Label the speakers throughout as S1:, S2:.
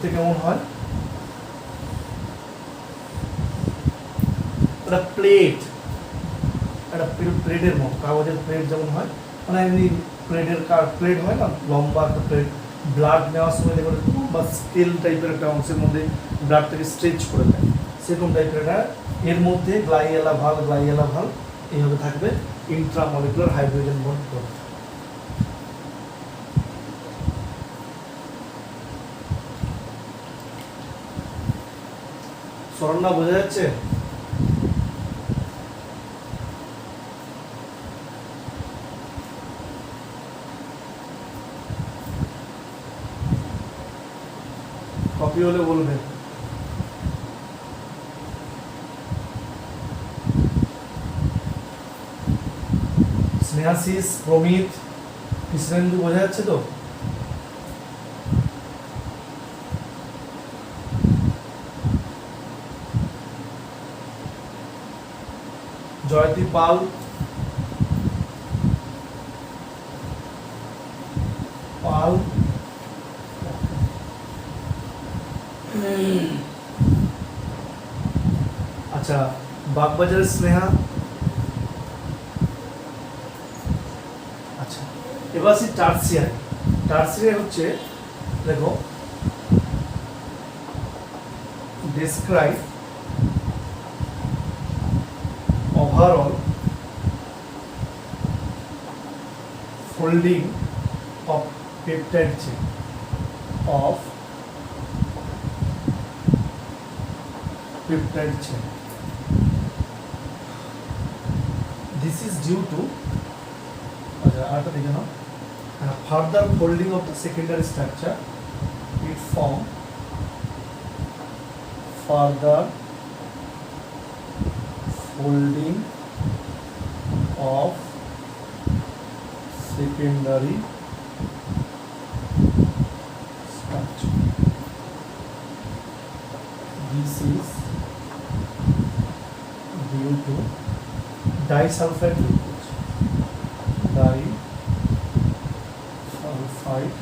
S1: দেখতে কেমন হয়? একটা প্লেট, একটা প্লেটের মতো, কাগজের প্লেট যেমন হয়, মানে এমনি প্লেট হয় না, লম্বা একটা প্লেট, ব্লাড নেওয়ার সময় দেখবেন বা স্কেল টাইপের একটা অংশের মধ্যে ব্লাডটাকে স্ট্রেচ করে দেয়, সেরকম টাইপের একটা। এর মধ্যে গ্লাইয়েলা ভাল এইভাবে থাকবে, ইন্ট্রামলিকুলার হাইড্রোজেন বন্ড করে। সরলটা বোঝা যাচ্ছে? কপি হলে বলবেন। স্নেহাশিস, প্রমিত, কৃষ্ণেন্দু বোঝা যাচ্ছে তো? জয়দীপ পাল, আচ্ছা, বাগবাজারের স্নেহা। আচ্ছা, এবার আসি টার্সিয়ারি হচ্ছে, দেখো, describe overall folding of peptide chain of peptide chain. This is due to further folding of the secondary structure. It form further folding of secondary structure. This is due to disulfide linkage. Disulfide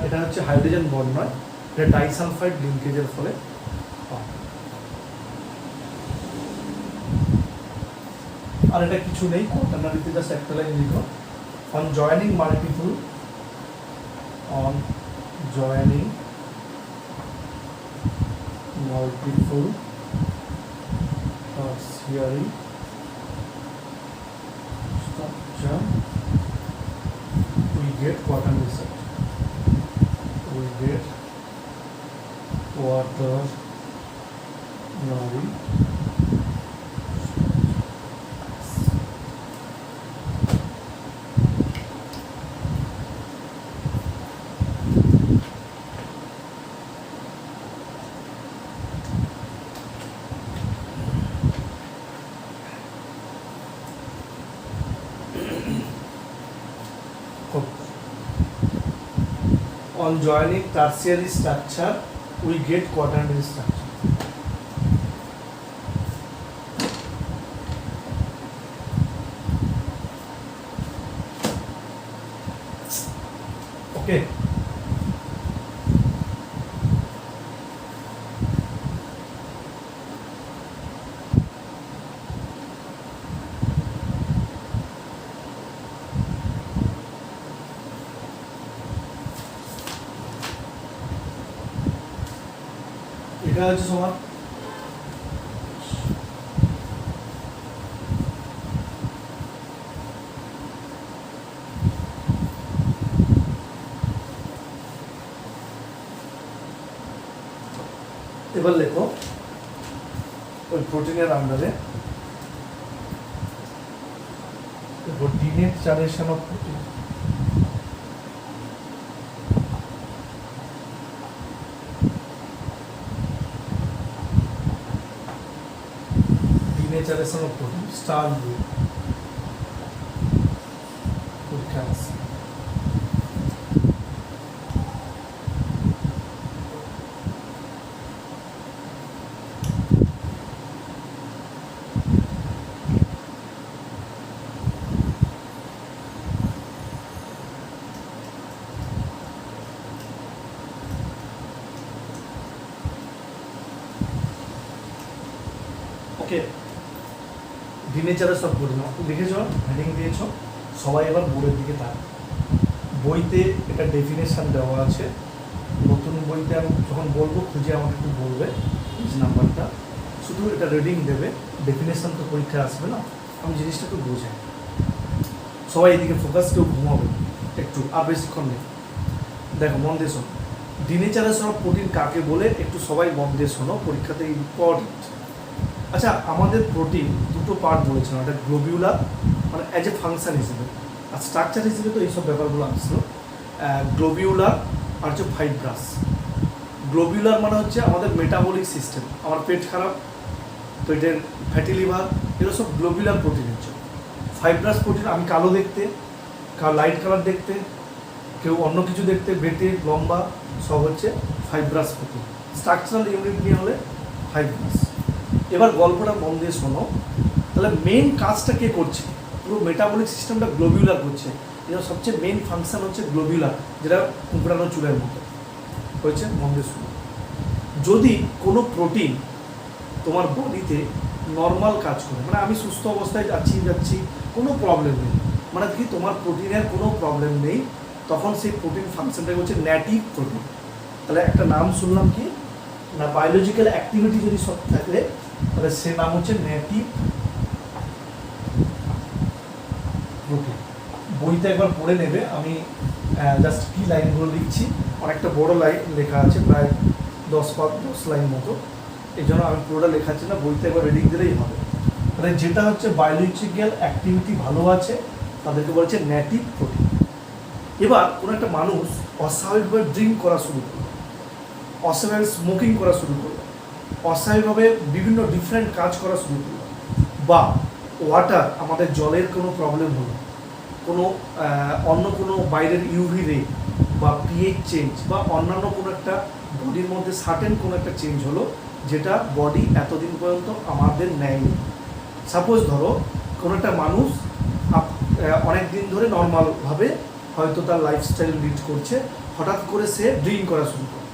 S1: এটা হচ্ছে hydrogen bond নয়, এটা disulphide লিঙ্কেজের ফলে হয়। আর এটা কিছু নেই, কোয়াটারনারিতে just একটা লাইন লিখো, on joining multiple tertiary structure we get quaternary structure. We get quaternary on joining tertiary structure we get quaternary structure. Okay, এটা হচ্ছে সমান এবার লেখো ওই প্রোটিনের আন্ডারে denaturation of protein, denaturation of protein star দিয়ে পরীক্ষা আছে। ওকে, ডিনেচারে সব করে নাও, লিখেছ, হেডিং দিয়েছ, সবাই এবার বোর্ডের দিকে তাক। বইতে এটা ডেফিনেশন দেওয়া আছে, নতুন বইতে আমি যখন বলবো খুঁজে আমাকে একটু বলবে পেজ নাম্বারটা, শুধু এটা রিডিং দেবে, ডেফিনেশন তো পরীক্ষায় আসবে না, আমি জিনিসটা একটু বোঝাই। সবাই এদিকে ফোকাস, কেউ ঘুমাবে একটু, আর বেশিক্ষণ নেই। দেখো মন দিয়ে শোনো, ডিনেচারে সব প্রোটিন কাকে বলে একটু সবাই মন দিয়ে শোনো, পরীক্ষাতে ইম্পর্টেন্ট। আচ্ছা, আমাদের প্রোটিন দুটো পার্ট বলেছিলাম, একটা গ্লোবিউলার মানে অ্যাজ এ ফাংশন হিসেবে, আর স্ট্রাকচার হিসেবে তো এইসব ব্যাপারগুলো আসলো। গ্লোবিউলার আর হচ্ছে ফাইব্রাস। গ্লোবিউলার মানে হচ্ছে আমাদের মেটাবলিক সিস্টেম, আমার পেট খারাপ, পেটের ফ্যাটি লিভার, এগুলো সব গ্লোবিউলার প্রোটিন হচ্ছে। ফাইব্রাস প্রোটিন আমি কালো দেখতে, লাইট কালার দেখতে, কেউ অন্য কিছু দেখতে, বেটে লম্বা, সব হচ্ছে ফাইব্রাস প্রোটিন। স্ট্রাকচারাল ইউনিট নিয়ে হলে ফাইব্রাস। এবার গল্পটা মন দিয়ে শোনো, তাহলে মেন কাজটা কে করছে? পুরো মেটাবলিক সিস্টেমটা গ্লোবিউলার করছে, এটা সবচেয়ে মেন ফাংশন হচ্ছে গ্লোবিউলার, যেটা কুঁকড়ানো চুলের মতো হয়েছে। মন দিয়ে শোনো, যদি কোনো প্রোটিন তোমার বডিতে নর্মাল কাজ করে, মানে আমি সুস্থ অবস্থায় যাচ্ছি, কোনো প্রবলেম নেই, মানে কি তোমার প্রোটিনের কোনো প্রবলেম নেই, তখন সেই প্রোটিন ফাংশনটা হচ্ছে ন্যাটিভ প্রোটিন। তাহলে একটা নাম শুনলাম কি না, বায়োলজিক্যাল অ্যাক্টিভিটি যদি সব থাকে তাহলে সে নাম হচ্ছে ন্যাটিভ প্রোটিন। বইতে একবার পড়ে নেবে, আমি জাস্ট কি লাইনগুলো লিখছি, অনেকটা বড় লাইন লেখা আছে, প্রায় 10 লাইন মতো, এই জন্য আমি পুরোটা লেখাচ্ছি না, বইতে একবার রিডিং দিলেই হবে। তাহলে যেটা হচ্ছে বায়োলজিক্যাল অ্যাক্টিভিটি ভালো আছে তাদেরকে বলছে ন্যাটিভ প্রোটিন। এবার কোনো একটা মানুষ অস্বাভাবিকভাবে ড্রিঙ্ক করা শুরু করলো, অস্বাভাবিক স্মোকিং করা শুরু করলো, অস্বাভাবিকভাবে বিভিন্ন ডিফারেন্ট কাজ করা শুরু করলো, বা ওয়াটার আমাদের জলের কোনো প্রবলেম হলো, কোনো অন্য কোনো বাইরের ইউভি রে বা পিএইচ চেঞ্জ বা অন্যান্য কোনো একটা বডির মধ্যে সার্টেন কোনো একটা চেঞ্জ হলো, যেটা বডি এতদিন পর্যন্ত আমাদের নেয়নি। সাপোজ ধরো কোনো একটা মানুষ অনেক দিন ধরে নর্মালভাবে হয়তো তার লাইফস্টাইল লিড করছে, হঠাৎ করে সে ড্রিঙ্ক করা শুরু করে।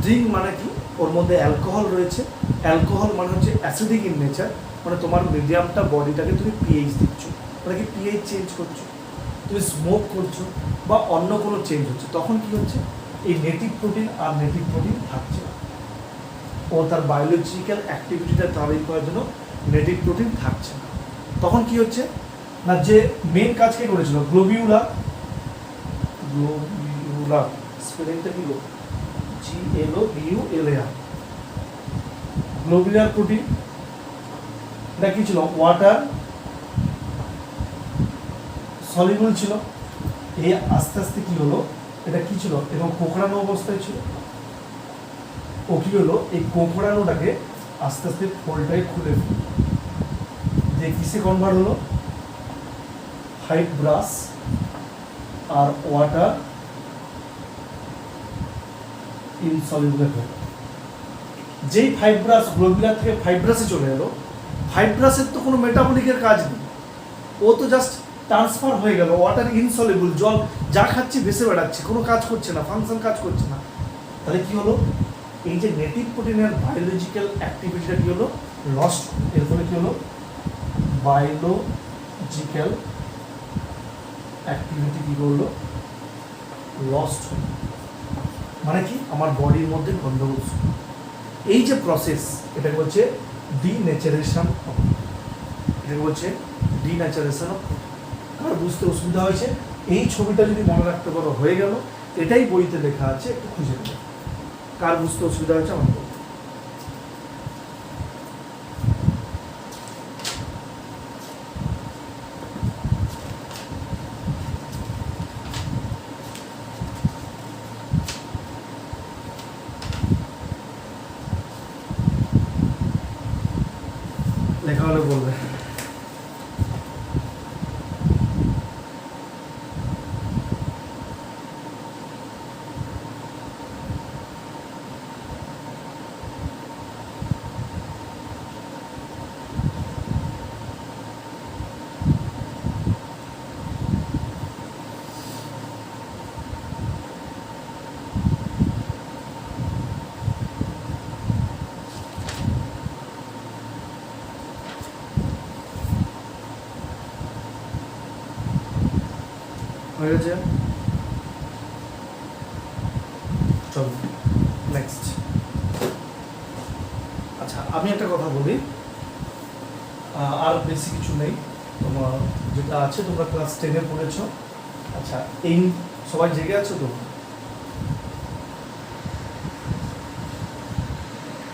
S1: ড্রিঙ্ক মানে কি, ওর মধ্যে অ্যালকোহল রয়েছে, অ্যালকোহল মানে হচ্ছে অ্যাসিডিক ইন নেচার, মানে তোমার মিডিয়ামটা বডিটাকে তুমি পিএইচ দিচ্ছ, মানে কি পিএইচ চেঞ্জ করছো, তুমি স্মোক করছো বা অন্য কোনো চেঞ্জ হচ্ছে, তখন কি হচ্ছে এই নেটিভ প্রোটিন আর নেটিভ প্রোটিন থাকছে না, ও তার বায়োলজিক্যাল অ্যাক্টিভিটিটা তাড়াতাড়ি করার জন্য নেটিভ প্রোটিন থাকছে না। তখন কি হচ্ছে না, যে মেন কাজ কে করেছিল, গ্লোবিউলার স্পেলিংটা কি, GLOBULAR, গ্লোবিউলার প্রোটিন, এটা কি ছিল, ওয়াটার সলিউবল ছিল, এই আস্তে আস্তে কি হলো, এটা কি ছিল, এবং কোঁকড়ানো অবস্থায় ছিল, ও কি হলো এই কোঁকড়ানোটাকে আস্তে আস্তে ফোল্ডটাকে খুলে যে কিসে কনভার্ট হলো, ফাইব্রাস আর ওয়াটার ইনসলিউবল হলো। যেই ফাইব্রাস গ্লোবিউলার থেকে ফাইব্রাসে চলে এলো, ফাইব্রাসের তো কোনো মেটাবলিকের কাজ নেই, ও তো জাস্ট ট্রান্সফার হয়ে গেল, ওয়াটার ইনসলিউবল, জল যা খাচ্ছি ভেসে বেড়াচ্ছি, কোনো কাজ করছে না, ফাংশন কাজ করছে না। তাহলে কি হলো, এই যে নেটিভ প্রোটিনের বায়োলজিক্যাল অ্যাক্টিভিটিটা কি হলো, লস্ট। এর ফলে কি হলো, বায়োলজিক্যাল অ্যাক্টিভিটি কি করলো, লস্ট হলো, মানে কি আমার বডির মধ্যে গন্ডগোল। এই যে প্রসেস, এটাকে বলছে ডিনেচারেশন, এটাকে বলছে ডিনেচারেশন। কার বুঝতে অসুবিধা হয়েছে, এই ছবিটা যদি মনে রাখতে পারো হয়ে গেল, এটাই বইতে লেখা আছে, একটু খুঁজে নেবে। কার বুঝতে অসুবিধা হয়েছে আমার বলতে। লেখা হলে বলবে। হয়ে যায়। চলো নেক্সট। আচ্ছা আমি একটা কথা বলি, আর বেশি কিছু নেই, তোমার যেটা আছে তোমরা ক্লাস 10-এ পড়েছো। আচ্ছা এই সবাই জেগে আছো তো?